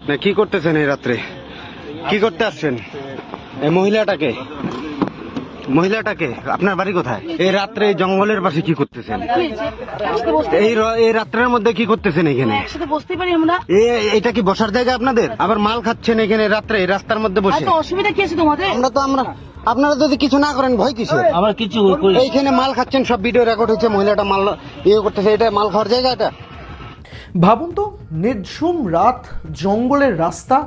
না কি করতেছেন এই রাত্রে? কি করতে আসছেন? এই মহিলাটাকে আপনার বাড়ি কোথায়? এই রাত্রে জঙ্গলের পাশে কি করতেছেন? এই রাত্রের মধ্যে কি করতেছেন এখানে? বসতে পারি আমরা? এটা কি বসার জায়গা আপনাদের? আবার মাল খাচ্ছেন এখানে রাত্রে রাস্তার মধ্যে বসে? অসুবিধা কি আছে তোমাদের? আপনারা যদি কিছু না করেন ভয় কিসের? আবার কিছু এইখানে মাল খাচ্ছেন, সব ভিডিও রেকর্ড হচ্ছে, মহিলাটা মাল করতেছে। এটা মাল খাওয়ার জায়গা? এটা ভাবুন তো, নির্ঝুম রাত, জঙ্গলের রাস্তা,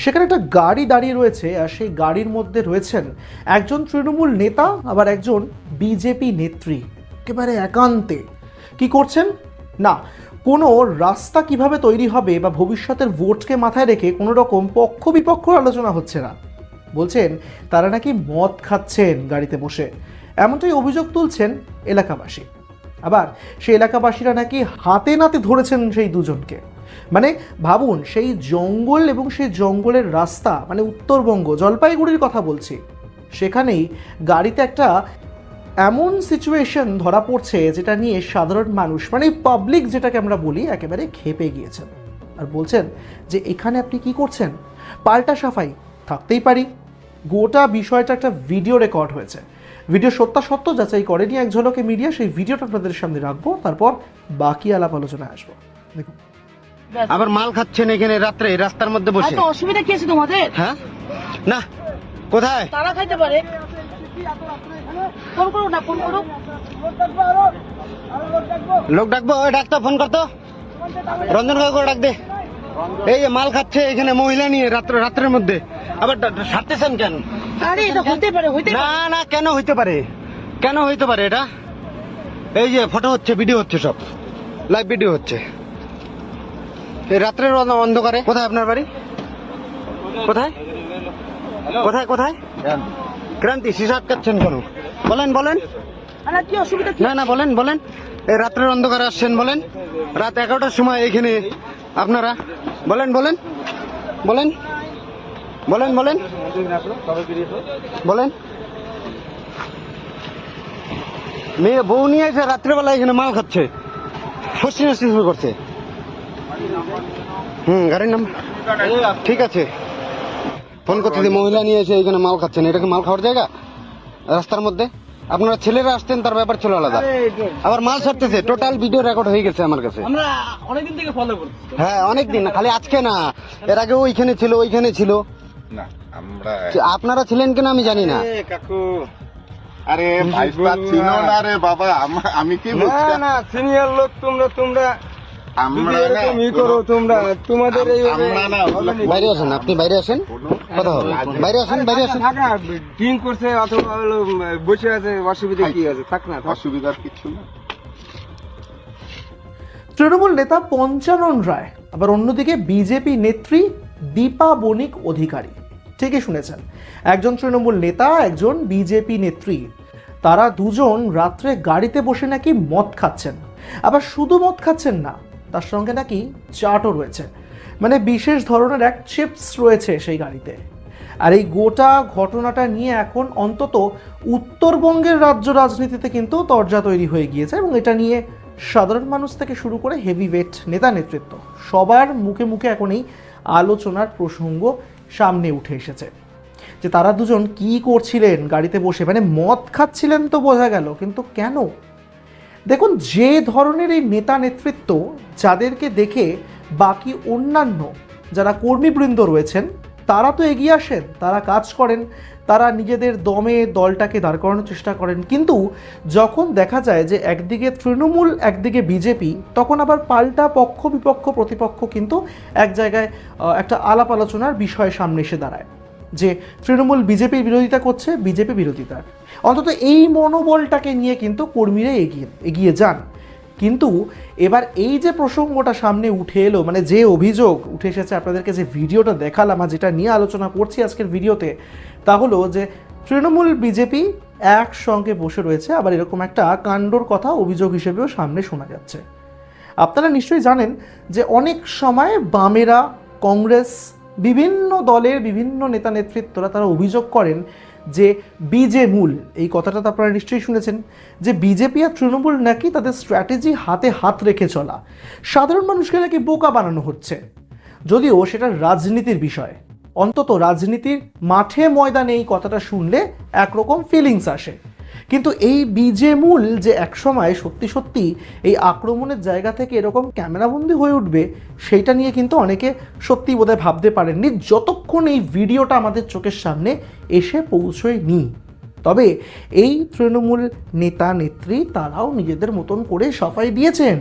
সেখানে একটা গাড়ি দাঁড়িয়ে রয়েছে, আর সেই গাড়ির মধ্যে রয়েছেন একজন তৃণমূল নেতা, আবার একজন বিজেপি নেত্রী, একেবারে একান্তে। কি করছেন? না, কোনো রাস্তা কিভাবে তৈরি হবে বা ভবিষ্যতের ভোটকে মাথায় রেখে কোনো রকম পক্ষ বিপক্ষ আলোচনা হচ্ছে না। বলছেন তারা নাকি মদ খাচ্ছেন গাড়িতে বসে, এমনটাই অভিযোগ তুলছেন এলাকাবাসী। আবার সেই এলাকাবাসীরা নাকি হাতে নাতে ধরেছেন সেই দুজনকে। মানে ভাবুন, সেই জঙ্গল এবং সেই জঙ্গলের রাস্তা, মানে উত্তরবঙ্গ, জলপাইগুড়ির কথা বলছি, সেখানেই গাড়িতে একটা এমন সিচুয়েশন ধরা পড়ছে যেটা নিয়ে সাধারণ মানুষ, মানে পাবলিক যেটাকে আমরা বলি, একেবারে ক্ষেপে গিয়েছেন। আর বলছেন যে এখানে আপনি কি করছেন? পাল্টা সাফাই থাকতেই পারি। গোটা বিষয়টা একটা ভিডিও রেকর্ড হয়েছে, ভিডিও সত্যাসত্য যাচাই করেনি এক ঝলকে মিডিয়া। সেই ভিডিওটা আপনাদের সামনে রাখবো, তারপর বাকি আলাপ আলোচনায় আসবো। দেখুন, আবার মাল খাচ্ছেন এখানে রাত্রে রাস্তার মধ্যে বসে? অসুবিধা কি আছে তোমাদের? হ্যাঁ, না কোথায়? তারা খাইতে পারে। ফোন করো না, ফোন করো। লোক ডাকবো? ওই ডাক্তার ফোন করতো, রঞ্জন কাকু ডাক দে। এই যে মাল খাচ্ছে এখানে মহিলা নিয়ে রাত্রের মধ্যে, আবার সারতেছেন কেন? আরে এটা হইতে পারে, না না, কেন হইতে পারে? কেন হইতে পারে এটা? এই যে ফটো হচ্ছে, ভিডিও হচ্ছে, সব লাইভ ভিডিও হচ্ছে এই রাত্রের অন্ধকারে। কোথায় আপনার বাড়ি? কোথায় কোথায় কোথায়? ক্রান্তি, শিশু আটকাচ্ছেন কেন? বলেন। কি অসুবিধা? না বলেন। এই রাত্রের অন্ধকারে আসছেন, বলেন। রাত 11টার সময় এখানে আপনারা বলেন। মেয়ে বউ নিয়ে এসে রাত্রেবেলা এখানে মাল খাচ্ছে, ফসি শুরু করছে। গাড়ির নাম ঠিক আছে, ফোন করতে মহিলা নিয়ে এসে এখানে মাল খাচ্ছেন। এটা কি মাল খাওয়ার জায়গা রাস্তার মধ্যে? আপনারা ছেলেরা আসতেন, তার ব্যাপার ছিল আলাদা। আবার মাল ছাড়তেছে, টোটাল ভিডিও রেকর্ড হয়ে গেছে আমার কাছে। আমরা অনেকদিন থেকে ফলো করছি। হ্যাঁ, অনেকদিন, খালি আজকে না, এর আগে ওইখানে ছিল না। আমরা আপনারা ছিলেন কিনা আমি জানি না। কাকু, আরে ভাইস্তা চিনো না রে বাবা, আমি কি বলছি? না, সিনিয়র লোক তোমরা আমরা এরকম ই করো, তোমাদের এই আমরা না, বাইরে আসেন, আপনি বাইরে আসেন, কথা হবে। বাইরে আসেন। থাকা ড্রিঙ্ক করছে অথবা হলো বসে আছে, অসুবিধা কি আছে? থাক না, অসুবিধার কিছু না। তৃণমূল নেতা পঞ্চানন রায়, আবার অন্যদিকে বিজেপি নেত্রী দীপা বণিক অধিকারী। ঠিকই শুনেছেন, একজন তৃণমূল নেতা, একজন বিজেপি নেত্রী। তারা দুজন রাত্রে গাড়িতে বসে নাকি মদ খাচ্ছেন। আবার শুধু মদ খাচ্ছেন না, তার সঙ্গে নাকি চাটও রয়েছে, মানে বিশেষ ধরনের এক চিপস রয়েছে সেই গাড়িতে। আর এই গোটা ঘটনাটা নিয়ে এখন অন্তত উত্তরবঙ্গের রাজ্য রাজনীতিতে কিন্তু তরজা তৈরি হয়ে গিয়েছে, এবং এটা নিয়ে সাধারণ মানুষ থেকে শুরু করে হেভিওয়েট নেতা নেতৃত্ব সবার মুখে মুখে এখন এই আলোচনার প্রসঙ্গ সামনে উঠে এসেছে যে তারা দুজন কি করছিলেন গাড়িতে বসে। মানে মদ খাচ্ছিলেন তো বোঝা গেল, কিন্তু কেন? দেখুন, যে ধরনের এই নেতা নেতৃত্ব, যাদেরকে দেখে বাকি অন্যান্য যারা কর্মীবৃন্দ রয়েছেন তারা তো এগিয়ে আসেন, তারা কাজ করেন, তারা নিজেদের দমে দলটাকে দাঁড় করানোর চেষ্টা করেন। কিন্তু যখন দেখা যায় যে একদিকে তৃণমূল, একদিকে বিজেপি, তখন আবার পাল্টা পক্ষ বিপক্ষ প্রতিপক্ষ কিন্তু এক জায়গায় একটা আলাপ আলোচনার বিষয় সামনে এসে দাঁড়ায় যে তৃণমূল বিজেপির বিরোধিতা করছে, বিজেপি বিরোধিতার। অন্তত এই মনোবলটাকে নিয়ে কিন্তু কর্মীরা এগিয়ে যান। কিন্তু এবার এই যে প্রসঙ্গটা সামনে উঠে এলো, মানে যে অভিযোগ উঠে এসেছে, আপনাদেরকে যে ভিডিওটা দেখালাম আর যেটা নিয়ে আলোচনা করছি আজকের ভিডিওতে, তা হলো যে তৃণমূল বিজেপি একসঙ্গে বসে রয়েছে। আবার এরকম একটা কাণ্ডর কথা অভিযোগ হিসেবেও সামনে শোনা যাচ্ছে। আপনারা নিশ্চয়ই জানেন যে অনেক সময় বামেরা, কংগ্রেস, বিভিন্ন দলের বিভিন্ন নেতা নেতৃত্বরা তারা অভিযোগ করেন যে বিজে মূল, এই কথাটা তো আপনারা নিশ্চয়ই শুনেছেন, যে বিজেপি আর তৃণমূল নাকি তাদের স্ট্র্যাটেজি হাতে হাত রেখে চলা, সাধারণ মানুষকে নাকি বোকা বানানো হচ্ছে। যদিও সেটা রাজনীতির বিষয়, অন্তত রাজনীতির মাঠে ময়দানে এই কথাটা শুনলে একরকম ফিলিংস আসে। কিন্তু এই বিজেমূল যে একসময় সত্যি সত্যি এই আক্রমণের জায়গা থেকে এরকম ক্যামেরাবন্দি হয়ে উঠবে, সেইটা নিয়ে কিন্তু অনেকে সত্যি বোধহয় ভাবতে পারেননি যতক্ষণ এই ভিডিওটা আমাদের চোখের সামনে এসে পৌঁছয়নি। তবে এই তৃণমূল নেতা নেত্রী তারাও নিজেদের মতন করে সাফাই দিয়েছেন।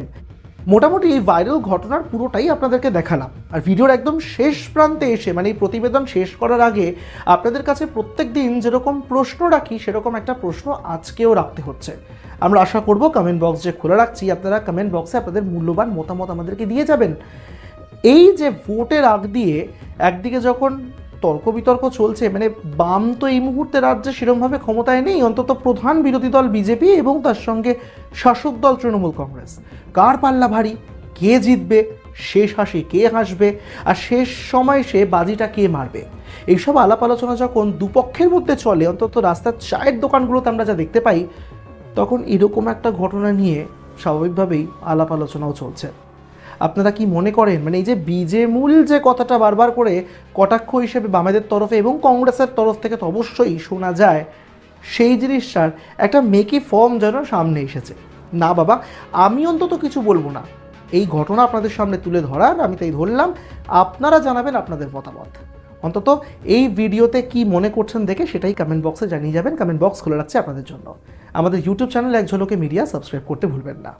মোটামুটি এই ভাইরাল ঘটনার পুরোটাই আপনাদেরকে দেখালাম। আর ভিডিওর একদম শেষ প্রান্তে এসে, মানে এই প্রতিবেদন শেষ করার আগে আপনাদের কাছে প্রত্যেক দিন যেরকম প্রশ্ন রাখি সেরকম একটা প্রশ্ন আজকেও রাখতে হচ্ছে। আমরা আশা করব কমেন্ট বক্স যে খোলা রাখছি, আপনারা কমেন্ট বক্সে আপনাদের মূল্যবান মতামত আমাদেরকে দিয়ে যাবেন। এই যে ভোটের আগ দিয়ে একদিকে যখন তর্ক বিতর্ক চলছে, মানে বাম তো এই মুহূর্তে রাজ্যে সেরকমভাবে ক্ষমতায় নেই, অন্তত প্রধান বিরোধী দল বিজেপি এবং তার সঙ্গে শাসক দল তৃণমূল কংগ্রেস, কার পাল্লা ভারী, কে জিতবে, শেষ হাসি কে হাসবে, আর শেষ সময় সে বাজিটা কে মারবে, এইসব আলাপ আলোচনা যখন দুপক্ষের মধ্যে চলে, অন্তত রাস্তার চায়ের দোকানগুলোতে আমরা যা দেখতে পাই, তখন এরকম একটা ঘটনা নিয়ে স্বাভাবিকভাবেই আলাপ আলোচনাও চলছে। আপনারা কি মনে করেন, মানে এই যে বিজেমূল যে কথাটা বারবার করে কটাক্ষ হিসেবে বামেদের তরফে এবং কংগ্রেসের তরফ থেকে তো অবশ্যই শোনা যায়, সেই জিনিসটার একটা মেকি ফর্ম যেন সামনে এসেছে? না বাবা, আমি অন্তত কিছু বলবো না, এই ঘটনা আপনাদের সামনে তুলে ধরার আমি তাই ধরলাম। আপনারা জানাবেন আপনাদের মতামত, অন্তত এই ভিডিওতে কি মনে করছেন দেখে সেটাই কমেন্ট বক্সে জানিয়ে যাবেন। কমেন্ট বক্স খুলে রাখছে আপনাদের জন্য। আমাদের ইউটিউব চ্যানেল এক ঝলকে মিডিয়া সাবস্ক্রাইব করতে ভুলবেন না।